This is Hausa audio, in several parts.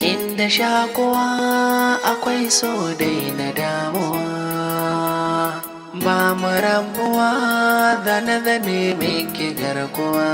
Inda shakuwa akwai so dai na damuwa, ba mu rabuwa da na zame miki garkuwa.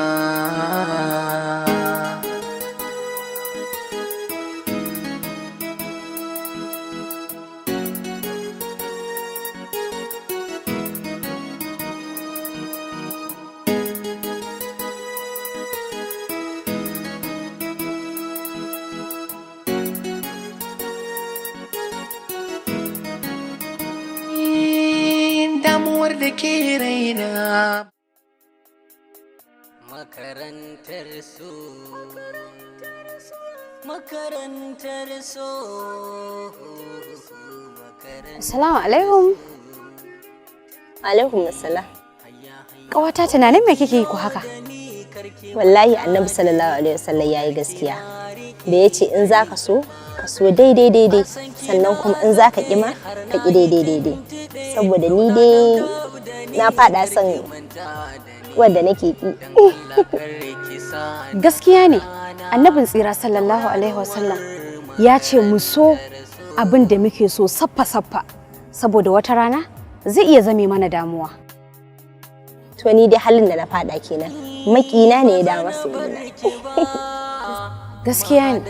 Damuwar da ke raina makarantar so, makarantar so. Assalamu alaikum. Alaikum assalam. Ƙawata tunanin me kike yi ku haka? Wallahi Annabi sallallahu alaihi wasallam yayi gaskiya. Da yace in zaka so, ka so daidai sannan kuma in zaka ki ma, ka ki daidai. Saboda ni dai na fada son wanda nake ki. Gaskiya ne. Annabin tsira sallallahu alaihi wasallam ya ce mu so abin da muke so saffa saboda wata rana zai iya zame mana damuwa. To ni dai halin da na fada kenan. Makina ne ya da masu Gaskiya ne.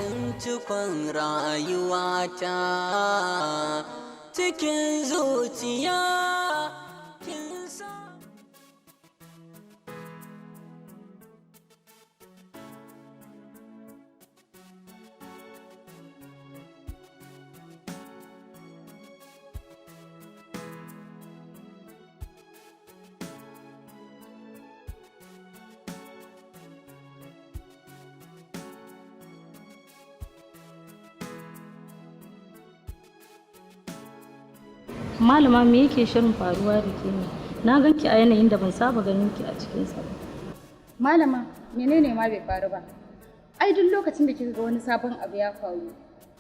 Cikin zuciya Malama me yake shirin faruwa da ke ne? Na ganki a yanayin da ban saba ganin ki a cikin sa ba. Malama, menene ma bai faru ba? Ai duk lokacin da kika ga wani sabon abu ya faru,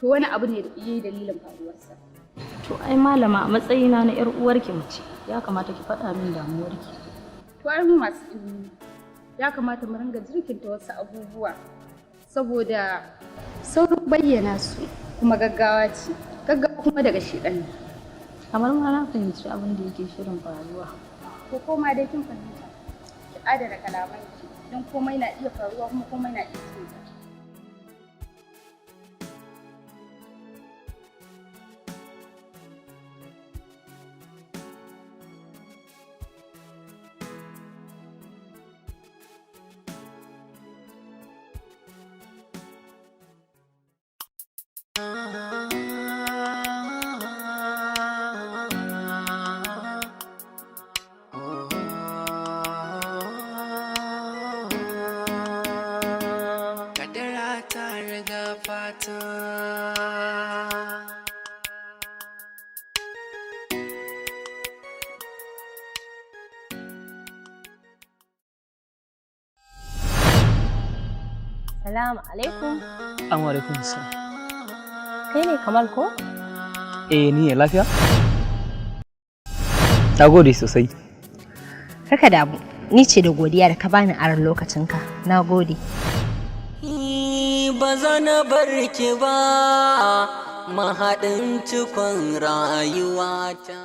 to wani abu ne da yayi dalilin faruwarsa. To ai malama a matsayina na yar uwarki mace, ya kamata ki faɗa min damuwarki. To ai mu masu ilimi ya kamata mu ringa jirkinta wasu abubuwa saboda saurin bayyana su kuma gaggawa ce. Gaggawa kuma daga shedan ne. Kamar ma na fahimci abin da yake shirin faruwa. Ko koma dai kin fahimta. Ki adana kalamanki don komai na iya faruwa kuma komai na iya canza. Assalamu alaikum. Assalamu alaikum salam. Kai ne Kamal ko? Ni ne lafiya? Na gode sosai. Kaka damu. Ni ce da godiya da ka bani aron lokacinka. Na gode. ba zan bar ki ba, mahaɗin cikon rayuwata.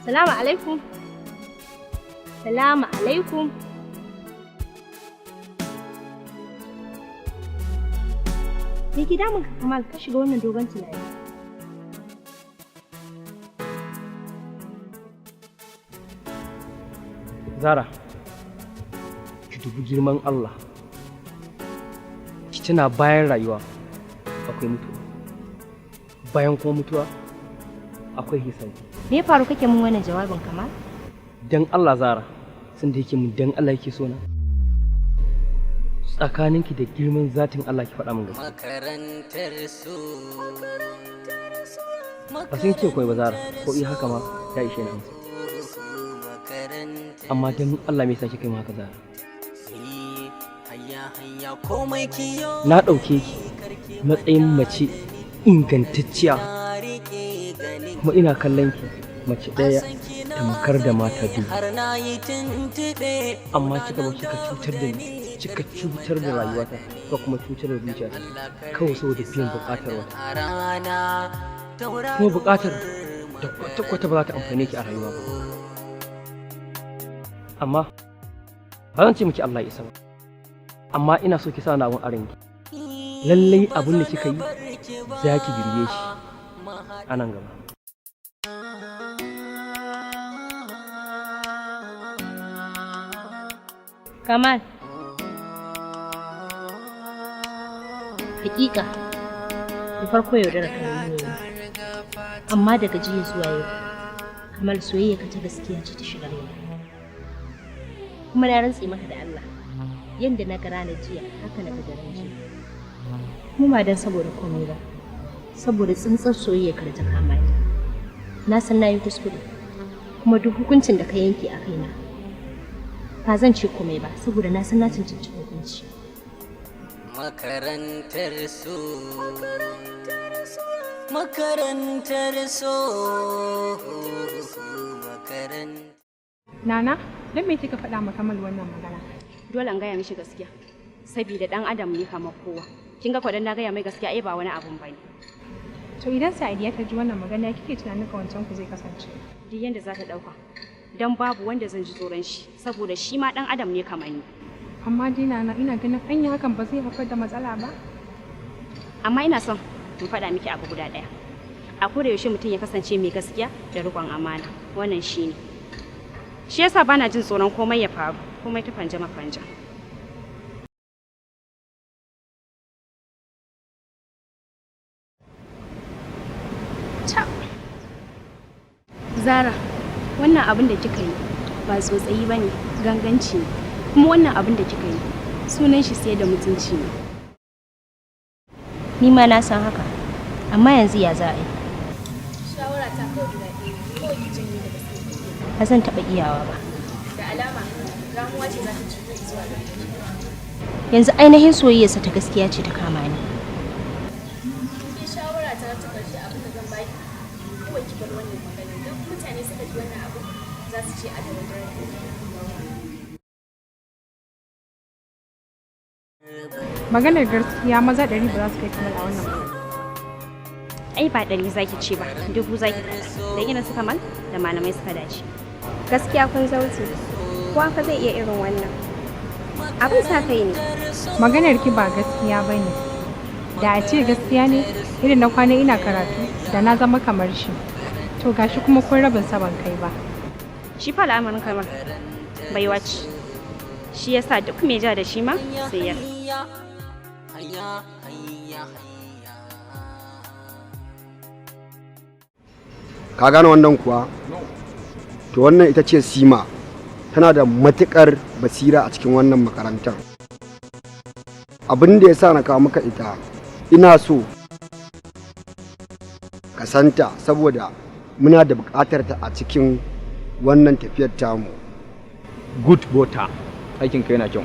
Salamu alaikum. Salamu alaikum. Me ke damun ka Kamal ka shiga wannan dogon tunani? Zara, ki dubi girman Allah. Ki tuna bayan rayuwa akwai mutuwa. Bayan kuma mutuwa akwai hisabi. Me ya faru kake mun wannan jawabin Kamal? Dan Allah Zara, sun da yake mun dan Allah yake so na. Tsakaninki da girman zatin Allah ki faɗa min gaskiya. Makarantar su. Ba sun ce koi ba Zara, ko iya haka ma ya ishe ni amsa. amma dan Allah me yasa kika yi haka Zara? Na ɗauke ki matsayin mace ingantacciya kuma ina kallon ki mace ɗaya tamkar da mata biyu, amma kika ba kika cutar da ni, kika cutar da rayuwata ko kuma cutar da zuciyata kawai saboda biyan buƙatar wata, kuma buƙatar da kwata-kwata ba za ta amfane ki a rayuwa ba. Amma ba zan ce miki Allah ya isa ba, amma ina so ki sa na abun a ranki. Lallai abin da kika yi za ki girbe shi a nan gaba. Kamal. Hakika, da farko yaudara kan ne, amma daga jiya zuwa yau, Kamal soyayya ka ta gaskiya ce ta shiga raina. Kuma na rantse maka da Allah, yanda na ga ranar jiya, haka na ga daren jiya. Kuma ba dan saboda komai ba, saboda tsintsar soyayya ka da ta kama ni. Na san na yi kuskure, kuma duk hukuncin da ka yanke a kaina, ba zan ce komai ba saboda na san na cancanci hukunci. Makarantar su, makarantar su, makarantar. Nana, don me kika faɗa ma Kamal wannan magana? Dole an gaya mishi gaskiya, saboda ɗan adam ne kamar kowa. Kin ga kwadan na gaya mai gaskiya ai ba wani abun bane. To idan Sa'adiya ta ji wannan magana kike tunanin kawancen ku zai kasance? Duk yanda za ta ɗauka. Dan babu wanda zan ji tsoron shi saboda shi ma dan adam ne kamar ni. Amma dina na ina ganin anya hakan ba zai haifar da matsala ba. Amma ina son in faɗa miki abu guda ɗaya. A koda yaushe mutum ya kasance mai gaskiya da riƙon amana. Wannan shine. Shi yasa bana jin tsoron komai ya faru, komai ta fanja mafanja. Zara, wannan abin da kika yi ba tsotsayi ba ne, ganganci ne. Kuma wannan abin da kika yi sunan shi sai da mutunci ne. Ni ma na san haka, amma yanzu ya za a yi? Shawara ta kawai guda ɗaya, kawai ki janye daga sai. Ba zan taɓa iyawa ba. Da alama, ramuwa ce za ta ci zuwa gare ki. Yanzu ainihin soyayyarsa ta gaskiya ce ta kama ni. Ke shawara ta ƙarshe abin da zan baki, kawai ki bar wannan magana. Don mutane suka ji wannan abu za su ce a da dare. Maganar gaskiya maza 100 ba za su kai Kamal a wannan magana. Ai ba 100 zaki ce ba, 1000 zaki faɗa. Da ina suka mal da malamai suka dace. Gaskiya kun zauce, kowa fa zai iya irin wannan. Abin sa kai ne. Maganar ki ba gaskiya bane. Da a ce gaskiya ne, irin na kwana ina karatu da na zama kamar shi. To gashi kuma kun rabin sa ban kai ba. Shi fa al'amarin Kamal bai wace. Shi yasa duk mai ja da shi ma sai ya. Ka gane wannan kuwa? To wannan ita ce Sima, tana da matuƙar basira a cikin wannan makarantar. Abin da ya sa na kawo maka ita, ina so ka santa saboda muna da buƙatar ta a cikin wannan tafiyar tamu. Good Bota, aikin ka yana kyau.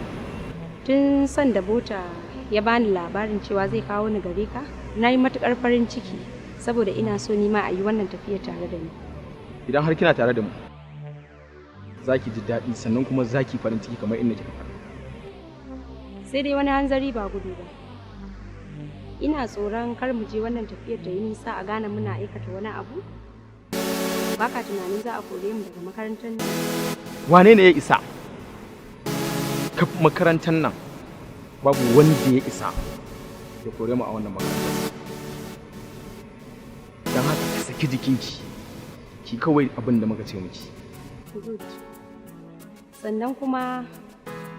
Tun san da Bota ya bani labarin cewa zai kawo ni gare ka, na yi matuƙar farin ciki saboda ina so ni ma a yi wannan tafiyar tare da ni. Idan har kina tare da mu, za ki ji daɗi sannan kuma za ki farin ciki kamar inda kika fara. Sai dai wani hanzari ba gudu ba. Ina tsoron kar mu je wannan tafiyar da yi nisa a gane muna aikata wani abu. Baka tunanin za a kore mu daga makarantar nan? Wane ne ya isa? Kaf makarantar nan babu wanda ya isa ya kore mu a wannan makarantar. Don haka ki saki jikinki, ki kawai abin da muka ce miki. Good. Sannan kuma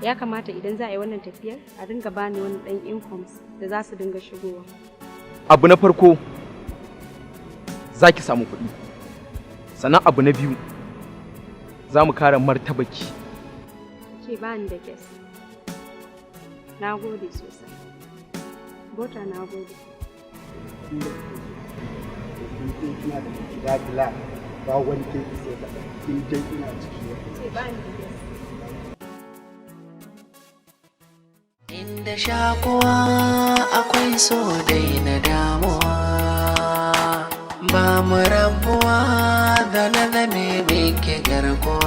ya kamata idan za a yi wannan tafiyar a dinga bani wani ɗan incomes da za su dinga shigowa. Abu na farko za ki samu kuɗi. Sannan abu na biyu za mu kare martabaki. Ke bani da kes. Na gode sosai. Bota na gode. ba wani ke sai ka in dai ina ciki inda shakuwa akwai so dai na damuwa ba mu rabuwa da na zame mai ke garkuwa